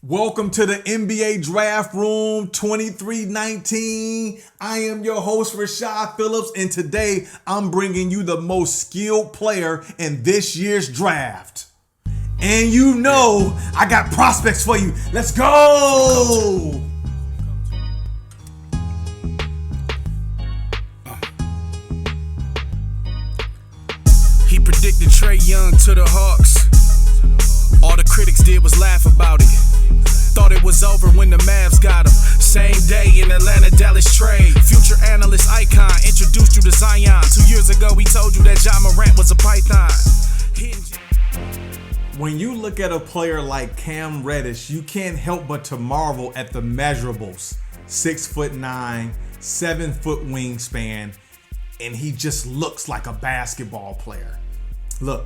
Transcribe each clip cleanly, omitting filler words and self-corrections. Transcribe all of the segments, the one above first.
Welcome to the NBA Draft Room 2319. I am your host, Rashad Phillips, and today I'm bringing you the most skilled player in this year's draft. And you know I got prospects for you. Let's go! He predicted Trae Young to the Hawks. All the critics did was laugh about it. Thought it was over when the Mavs got him. Same day in Atlanta, Dallas trade. Future analyst icon introduced you to Zion. 2 years ago, he told you that Ja Morant was a python. When you look at a player like Cam Reddish, you can't help but to marvel at the measurables. 6'9", 7-foot wingspan, and he just looks like a basketball player. Look,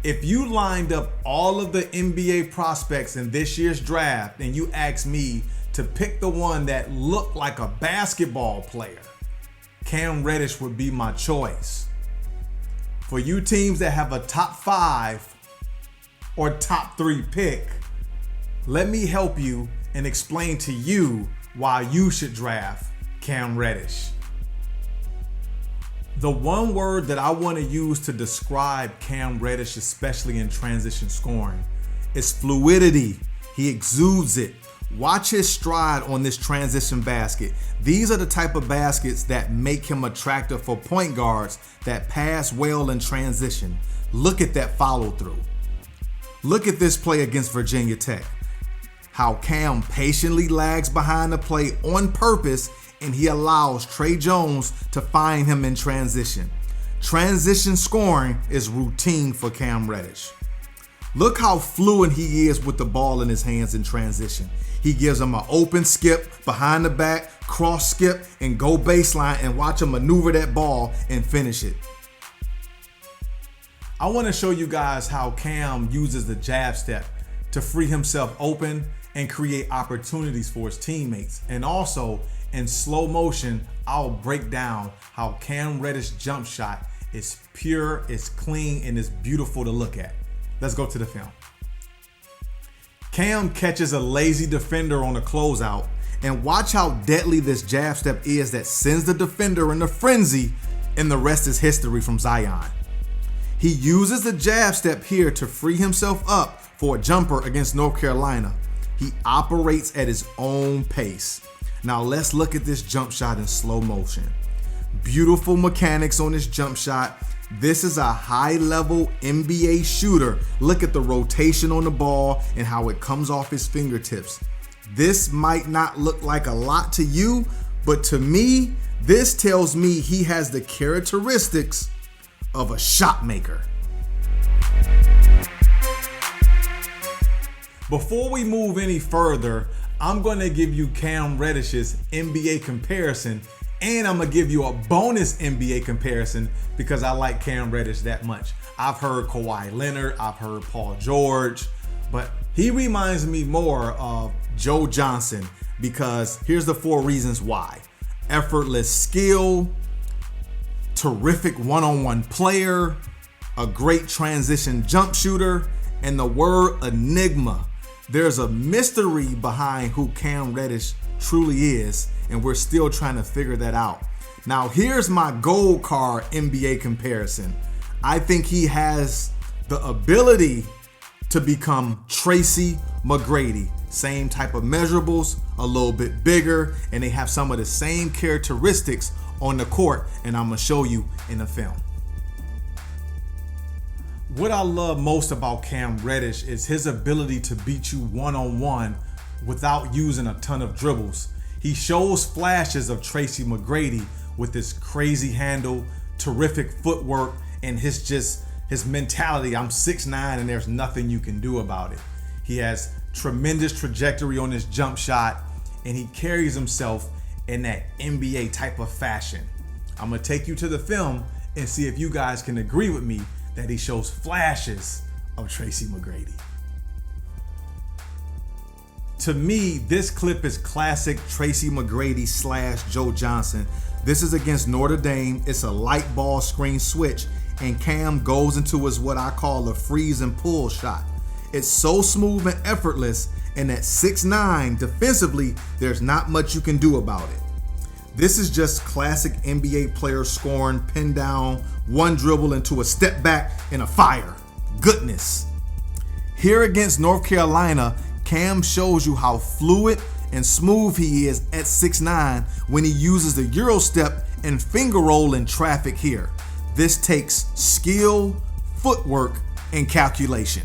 if you lined up all of the NBA prospects in this year's draft and you asked me to pick the one that looked like a basketball player, Cam Reddish would be my choice. For you teams that have a top 5 or top 3 pick, let me help you and explain to you why you should draft Cam Reddish. The one word that I want to use to describe Cam Reddish, especially in transition scoring, is fluidity. He exudes it. Watch his stride on this transition basket. These are the type of baskets that make him attractive for point guards that pass well in transition. Look at that follow through. Look at this play against Virginia Tech. How Cam patiently lags behind the play on purpose, and he allows Tre Jones to find him in transition. Transition scoring is routine for Cam Reddish. Look how fluent he is with the ball in his hands in transition. He gives him an open skip, behind the back, cross skip, and go baseline, and watch him maneuver that ball and finish it. I want to show you guys how Cam uses the jab step to free himself open and create opportunities for his teammates. And also, in slow motion, I'll break down how Cam Reddish jump shot is pure, it's clean, and it's beautiful to look at. Let's go to the film. Cam catches a lazy defender on a closeout, and watch how deadly this jab step is that sends the defender in a frenzy, and the rest is history from Zion. He uses the jab step here to free himself up for a jumper against North Carolina. He operates at his own pace. Now let's look at this jump shot in slow motion. Beautiful mechanics on this jump shot. This is a high-level NBA shooter. Look at the rotation on the ball and how it comes off his fingertips. This might not look like a lot to you, but to me, this tells me he has the characteristics of a shot maker. Before we move any further, I'm going to give you Cam Reddish's NBA comparison, and I'm going to give you a bonus NBA comparison because I like Cam Reddish that much. I've heard Kawhi Leonard, I've heard Paul George, but he reminds me more of Joe Johnson because here's the 4 reasons why. Effortless skill, terrific one-on-one player, a great transition jump shooter, and the word enigma. There's a mystery behind who Cam Reddish truly is, and we're still trying to figure that out. Now, here's my gold card NBA comparison. I think he has the ability to become Tracy McGrady. Same type of measurables, a little bit bigger, and they have some of the same characteristics on the court, and I'm gonna show you in the film. What I love most about Cam Reddish is his ability to beat you one-on-one without using a ton of dribbles. He shows flashes of Tracy McGrady with his crazy handle, terrific footwork, and his mentality. I'm 6'9" and there's nothing you can do about it. He has tremendous trajectory on his jump shot, and he carries himself in that NBA type of fashion. I'm gonna take you to the film and see if you guys can agree with me that he shows flashes of Tracy McGrady. To me, this clip is classic Tracy McGrady / Joe Johnson. This is against Notre Dame. It's a light ball screen switch, and Cam goes into his what I call a freeze and pull shot. It's so smooth and effortless, and at 6'9", defensively, there's not much you can do about it. This is just classic NBA player scoring, pin down, one dribble into a step back and a fire. Goodness. Here against North Carolina, Cam shows you how fluid and smooth he is at 6'9" when he uses the Euro step and finger roll in traffic here. This takes skill, footwork, and calculation.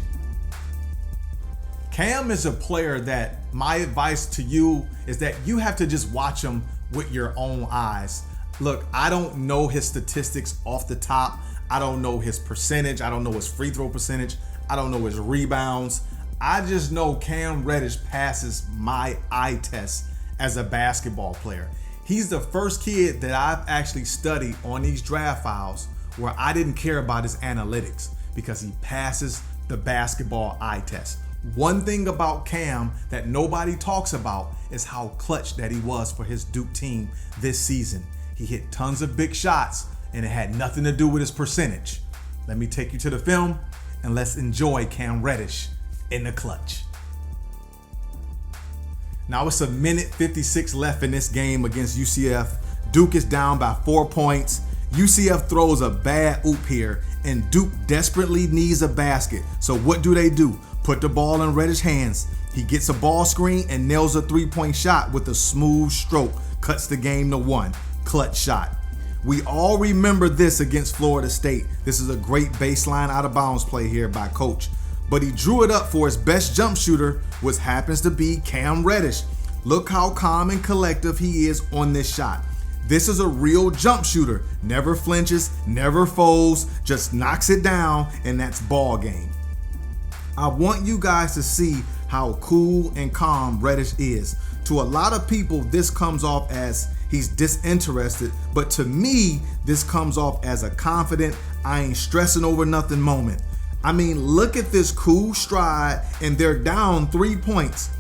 Cam is a player that my advice to you is that you have to just watch him with your own eyes. Look, I don't know his statistics off the top. I don't know his percentage. I don't know his free throw percentage. I don't know his rebounds. I just know Cam Reddish passes my eye test as a basketball player. He's the first kid that I've actually studied on these draft files where I didn't care about his analytics because he passes the basketball eye test. One thing about Cam that nobody talks about is how clutch that he was for his Duke team this season. He hit tons of big shots and it had nothing to do with his percentage. Let me take you to the film and let's enjoy Cam Reddish in the clutch. Now it's a minute 56 left in this game against UCF. Duke is down by 4 points. UCF throws a bad oop here and Duke desperately needs a basket. So what do? Put the ball in Reddish hands. He gets a ball screen and nails a three-point shot with a smooth stroke. Cuts the game to 1. Clutch shot. We all remember this against Florida State. This is a great baseline out of bounds play here by Coach. But he drew it up for his best jump shooter, which happens to be Cam Reddish. Look how calm and collective he is on this shot. This is a real jump shooter. Never flinches, never folds, just knocks it down, and that's ball game. I want you guys to see how cool and calm Reddish is. To a lot of people, this comes off as he's disinterested, but to me, this comes off as a confident, I ain't stressing over nothing moment. I mean, look at this cool stride, and they're down 3 points.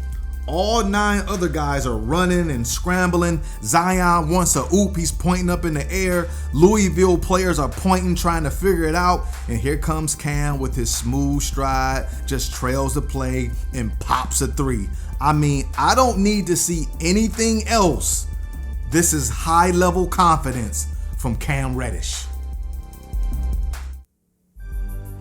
All 9 other guys are running and scrambling. Zion wants a oop, he's pointing up in the air. Louisville players are pointing, trying to figure it out. And here comes Cam with his smooth stride, just trails the play and pops a 3. I mean, I don't need to see anything else. This is high-level confidence from Cam Reddish.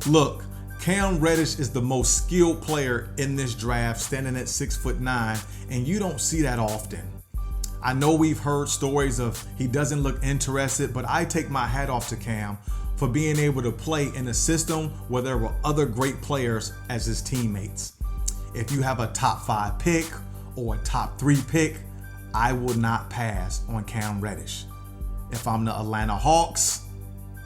Look, Cam Reddish is the most skilled player in this draft, standing at 6'9", and you don't see that often. I know we've heard stories of he doesn't look interested, but I take my hat off to Cam for being able to play in a system where there were other great players as his teammates. If you have a top 5 pick or a top 3 pick, I will not pass on Cam Reddish. If I'm the Atlanta Hawks,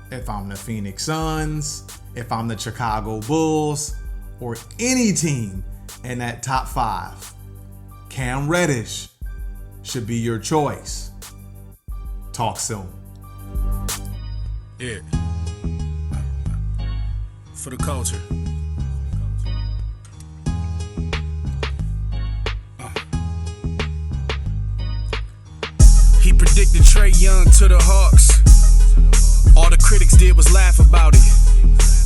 if I'm the Phoenix Suns, if I'm the Chicago Bulls, or any team in that top 5, Cam Reddish should be your choice. Talk soon. Yeah. For the culture. He predicted Trae Young to the Hawks. All the critics did was laugh about it.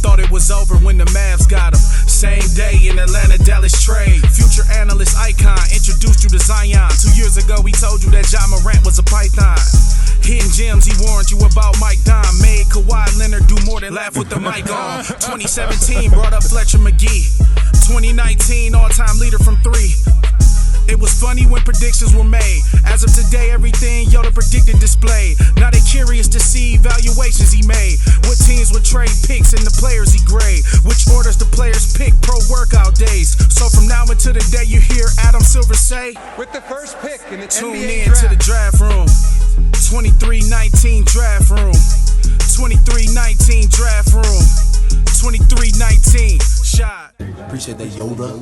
Thought it was over when the Mavs got him. Same day in Atlanta, Dallas trade. Future analyst icon introduced you to Zion. 2 years ago, he told you that Ja Morant was a python. Hidden gems, he warned you about Mike Don. Made Kawhi Leonard do more than laugh with the mic on. 2017 brought up Fletcher McGee. 2019 all-time leader from 3. It was funny when predictions were made. As of today, everything Yoda predicted displayed. Now they curious to see evaluations he made. What teams would trade picks and the players he grade. Which orders the players pick pro workout days. So from now until the day you hear Adam Silver say, with the first pick in the tune NBA in draft. to the draft room. 23-19 draft room. 23-19 draft room. 23-19 shot. Appreciate that Yoda.